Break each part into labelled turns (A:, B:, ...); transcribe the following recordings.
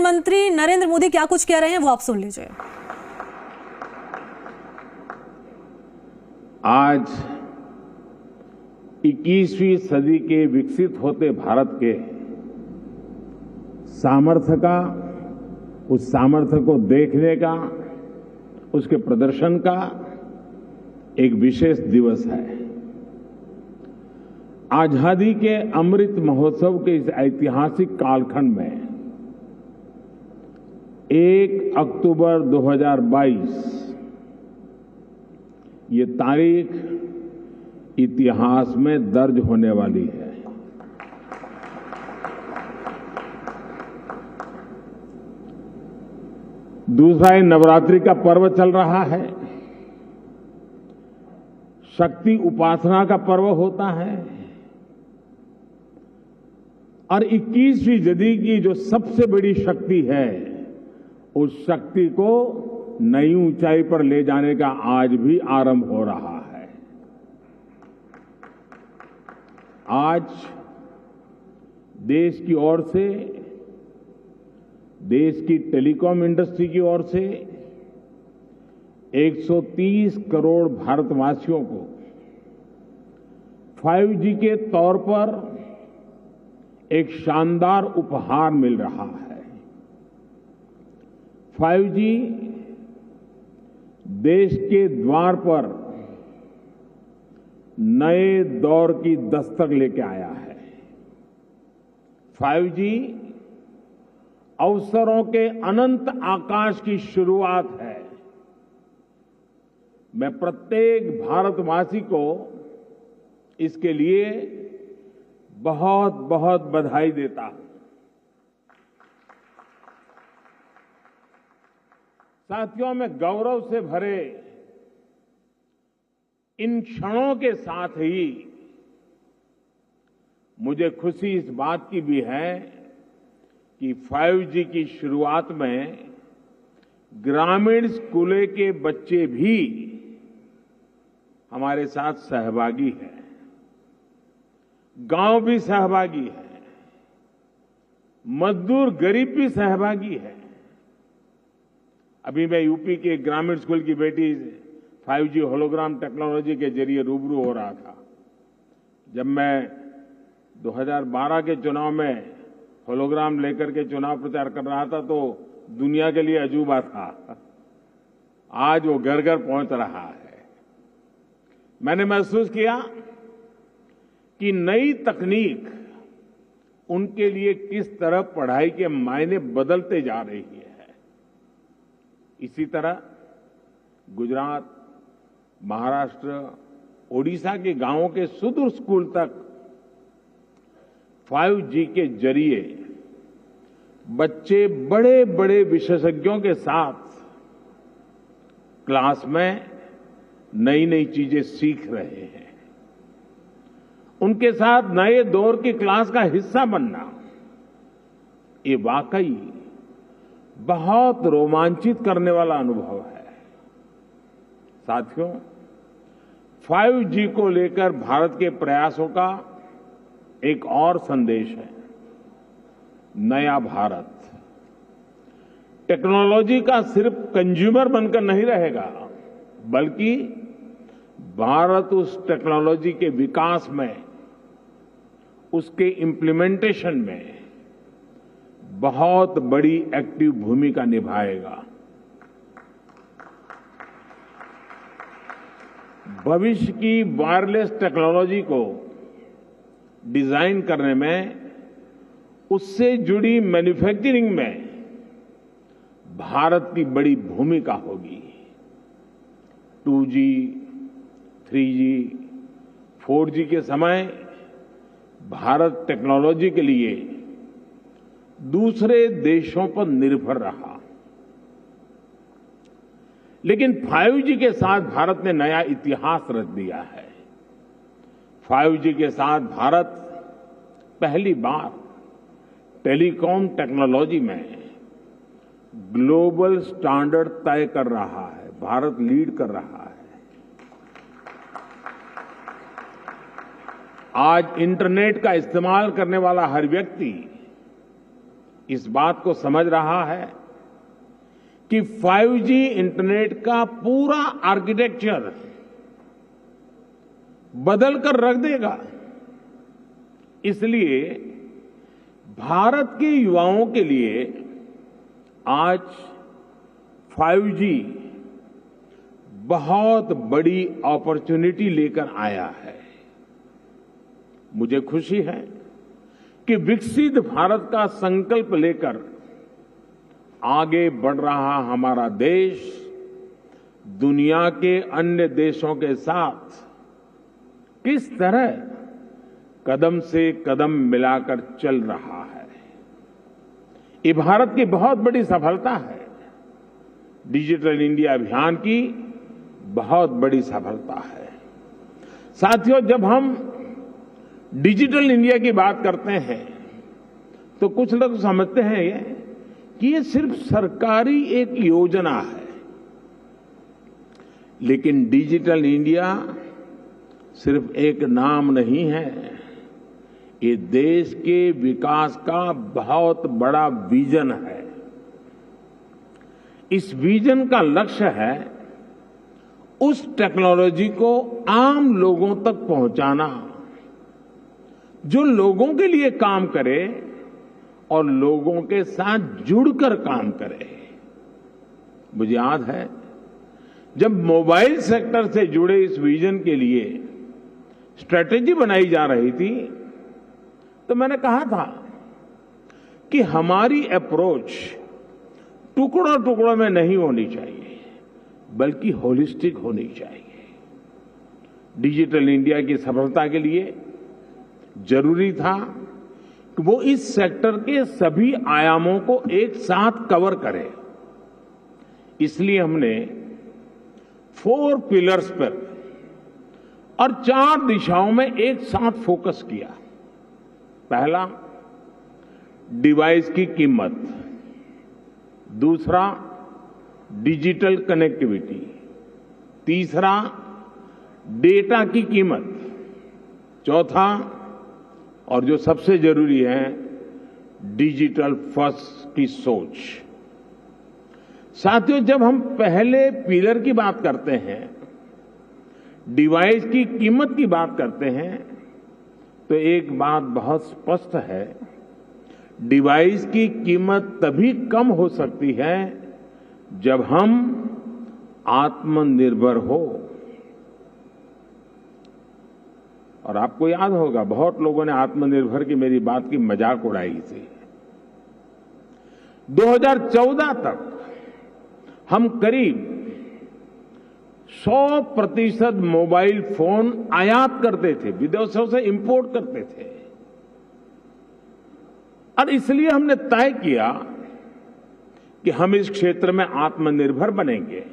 A: प्रधानमंत्री नरेंद्र मोदी क्या कुछ कह रहे हैं वो आप सुन लीजिए।
B: आज 21वीं सदी के विकसित होते भारत के सामर्थ्य का, उस सामर्थ्य को देखने का, उसके प्रदर्शन का एक विशेष दिवस है। आजादी के अमृत महोत्सव के इस ऐतिहासिक कालखंड में 1 अक्टूबर 2022 ये तारीख इतिहास में दर्ज होने वाली है। दूसरा, ये नवरात्रि का पर्व चल रहा है, शक्ति उपासना का पर्व होता है और 21वीं सदी की जो सबसे बड़ी शक्ति है, उस शक्ति को नई ऊंचाई पर ले जाने का आज भी आरंभ हो रहा है। आज देश की ओर से, देश की टेलीकॉम इंडस्ट्री की ओर से 130 करोड़ भारतवासियों को 5G के तौर पर एक शानदार उपहार मिल रहा है। 5G देश के द्वार पर नए दौर की दस्तक लेके आया है। 5G अवसरों के अनंत आकाश की शुरुआत है। मैं प्रत्येक भारतवासी को इसके लिए बहुत बहुत बधाई देता हूं। साथियों, मैं गौरव से भरे इन क्षणों के साथ ही मुझे खुशी इस बात की भी है कि 5G की शुरुआत में ग्रामीण स्कूलों के बच्चे भी हमारे साथ सहभागी हैं, गांव भी सहभागी है, मजदूर गरीब भी सहभागी है। अभी मैं यूपी के ग्रामीण स्कूल की बेटी 5G होलोग्राम टेक्नोलॉजी के जरिए रूबरू हो रहा था। जब मैं 2012 के चुनाव में होलोग्राम लेकर के चुनाव प्रचार कर रहा था तो दुनिया के लिए अजूबा था। आज वो घर घर पहुंच रहा है। मैंने महसूस किया कि नई तकनीक उनके लिए किस तरह पढ़ाई के मायने बदलते जा रही है। इसी तरह गुजरात, महाराष्ट्र, ओडिशा के गांवों के सुदूर स्कूल तक 5G के जरिए बच्चे बड़े बड़े विशेषज्ञों के साथ क्लास में नई नई चीजें सीख रहे हैं। उनके साथ नए दौर की क्लास का हिस्सा बनना, ये वाकई बहुत रोमांचित करने वाला अनुभव है। साथियों, 5G को लेकर भारत के प्रयासों का एक और संदेश है, नया भारत। टेक्नोलॉजी का सिर्फ कंज्यूमर बनकर नहीं रहेगा, बल्कि भारत उस टेक्नोलॉजी के विकास में, उसके इम्प्लीमेंटेशन में बहुत बड़ी एक्टिव भूमिका निभाएगा। भविष्य की वायरलेस टेक्नोलॉजी को डिजाइन करने में, उससे जुड़ी मैन्युफैक्चरिंग में भारत की बड़ी भूमिका होगी। 2G, 3G, 4G के समय भारत टेक्नोलॉजी के लिए दूसरे देशों पर निर्भर रहा, लेकिन 5G के साथ भारत ने नया इतिहास रच दिया है। 5G के साथ भारत पहली बार टेलीकॉम टेक्नोलॉजी में ग्लोबल स्टैंडर्ड तय कर रहा है। भारत लीड कर रहा है। आज इंटरनेट का इस्तेमाल करने वाला हर व्यक्ति इस बात को समझ रहा है कि 5G इंटरनेट का पूरा आर्किटेक्चर बदल कर रख देगा। इसलिए भारत के युवाओं के लिए आज 5G बहुत बड़ी अपॉर्चुनिटी लेकर आया है। मुझे खुशी है कि विकसित भारत का संकल्प लेकर आगे बढ़ रहा हमारा देश दुनिया के अन्य देशों के साथ किस तरह कदम से कदम मिलाकर चल रहा है। ये भारत की बहुत बड़ी सफलता है। डिजिटल इंडिया अभियान की बहुत बड़ी सफलता है। साथियों, जब हम डिजिटल इंडिया की बात करते हैं तो कुछ लोग समझते हैं कि ये सिर्फ सरकारी एक योजना है, लेकिन डिजिटल इंडिया सिर्फ एक नाम नहीं है। ये देश के विकास का बहुत बड़ा विजन है। इस विजन का लक्ष्य है उस टेक्नोलॉजी को आम लोगों तक पहुंचाना जो लोगों के लिए काम करे और लोगों के साथ जुड़कर काम करे। मुझे याद है जब मोबाइल सेक्टर से जुड़े इस विजन के लिए स्ट्रेटेजी बनाई जा रही थी तो मैंने कहा था कि हमारी अप्रोच टुकड़ों टुकड़ों में नहीं होनी चाहिए, बल्कि होलिस्टिक होनी चाहिए। डिजिटल इंडिया की सफलता के लिए जरूरी था कि वो इस सेक्टर के सभी आयामों को एक साथ कवर करे। इसलिए हमने 4 पिलर्स पर और 4 दिशाओं में एक साथ फोकस किया। पहला, डिवाइस की कीमत। दूसरा, डिजिटल कनेक्टिविटी। तीसरा, डेटा की कीमत। चौथा, और जो सबसे जरूरी है, डिजिटल फर्स्ट की सोच। साथियों, जब हम पहले पिलर की बात करते हैं, डिवाइस की कीमत की बात करते हैं, तो एक बात बहुत स्पष्ट है, डिवाइस की कीमत तभी कम हो सकती है जब हम आत्मनिर्भर हो। और आपको याद होगा बहुत लोगों ने आत्मनिर्भर की मेरी बात की मजाक उड़ाई थी। 2014 तक हम करीब 100% मोबाइल फोन आयात करते थे, विदेशों से इंपोर्ट करते थे। और इसलिए हमने तय किया कि हम इस क्षेत्र में आत्मनिर्भर बनेंगे।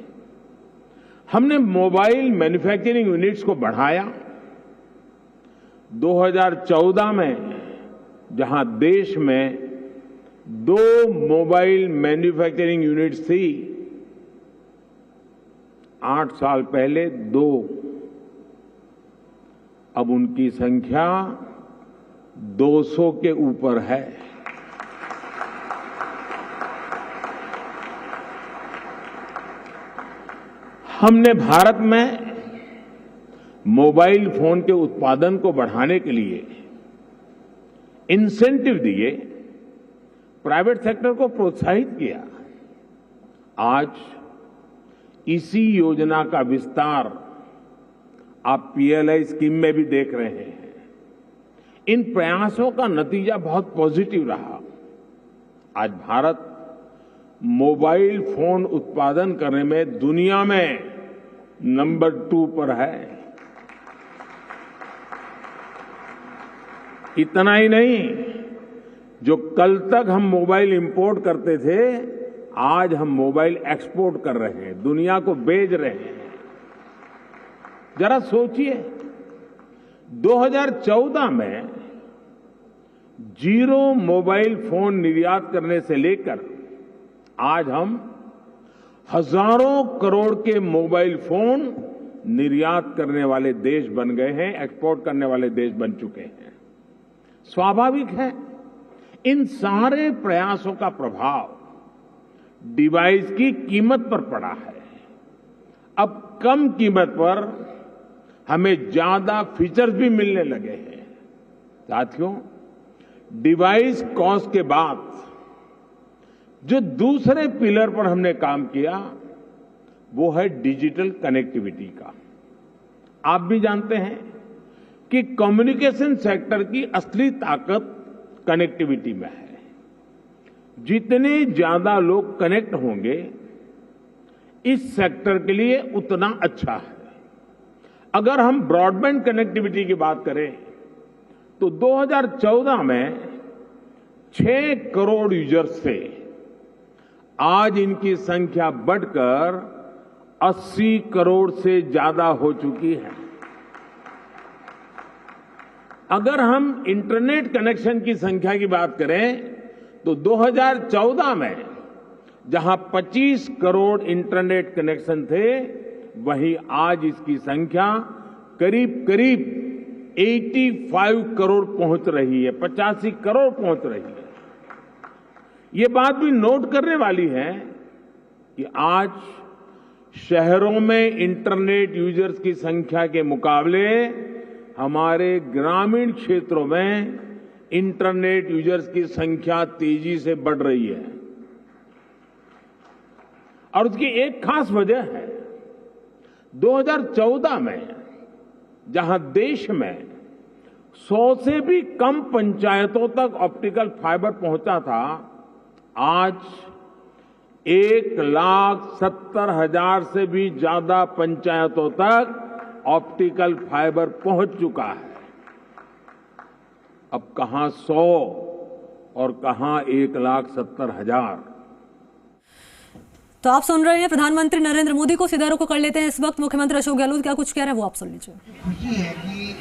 B: हमने मोबाइल मैन्युफैक्चरिंग यूनिट्स को बढ़ाया। 2014 में जहां देश में 2 मोबाइल मैन्युफैक्चरिंग यूनिट्स थी, 8 साल पहले 2, अब उनकी संख्या 200 के ऊपर है। हमने भारत में मोबाइल फोन के उत्पादन को बढ़ाने के लिए इंसेंटिव दिए, प्राइवेट सेक्टर को प्रोत्साहित किया। आज इसी योजना का विस्तार आप पीएलआई स्कीम में भी देख रहे हैं। इन प्रयासों का नतीजा बहुत पॉजिटिव रहा। आज भारत मोबाइल फोन उत्पादन करने में दुनिया में नंबर 2 पर है। इतना ही नहीं, जो कल तक हम मोबाइल इंपोर्ट करते थे, आज हम मोबाइल एक्सपोर्ट कर रहे हैं, दुनिया को बेच रहे हैं। जरा सोचिए, 2014 में 0 मोबाइल फोन निर्यात करने से लेकर आज हम हजारों करोड़ के मोबाइल फोन निर्यात करने वाले देश बन गए हैं, एक्सपोर्ट करने वाले देश बन चुके हैं। स्वाभाविक है, इन सारे प्रयासों का प्रभाव डिवाइस की कीमत पर पड़ा है। अब कम कीमत पर हमें ज्यादा फीचर्स भी मिलने लगे हैं। साथियों, डिवाइस कॉस्ट के बाद जो दूसरे पिलर पर हमने काम किया वो है डिजिटल कनेक्टिविटी का। आप भी जानते हैं कि कम्युनिकेशन सेक्टर की असली ताकत कनेक्टिविटी में है। जितने ज्यादा लोग कनेक्ट होंगे इस सेक्टर के लिए उतना अच्छा है। अगर हम ब्रॉडबैंड कनेक्टिविटी की बात करें तो 2014 में 6 करोड़ यूजर्स थे। आज इनकी संख्या बढ़कर 80 करोड़ से ज्यादा हो चुकी है। अगर हम इंटरनेट कनेक्शन की संख्या की बात करें तो 2014 में जहां 25 करोड़ इंटरनेट कनेक्शन थे, वहीं आज इसकी संख्या करीब करीब 85 करोड़ पहुंच रही है, 85 करोड़ पहुंच रही है। ये बात भी नोट करने वाली है कि आज शहरों में इंटरनेट यूजर्स की संख्या के मुकाबले हमारे ग्रामीण क्षेत्रों में इंटरनेट यूजर्स की संख्या तेजी से बढ़ रही है। और उसकी एक खास वजह है, 2014 में जहां देश में 100 से भी कम पंचायतों तक ऑप्टिकल फाइबर पहुंचा था, आज 1,70,000 से भी ज्यादा पंचायतों तक ऑप्टिकल फाइबर पहुंच चुका है। अब कहां 100 और कहां 1,70,000।
A: तो आप सुन रहे हैं प्रधानमंत्री नरेंद्र मोदी को। सीधा रुख कर लेते हैं इस वक्त मुख्यमंत्री अशोक गहलोत क्या कुछ कह रहे हैं वो आप सुन लीजिए।
C: खुशी है कि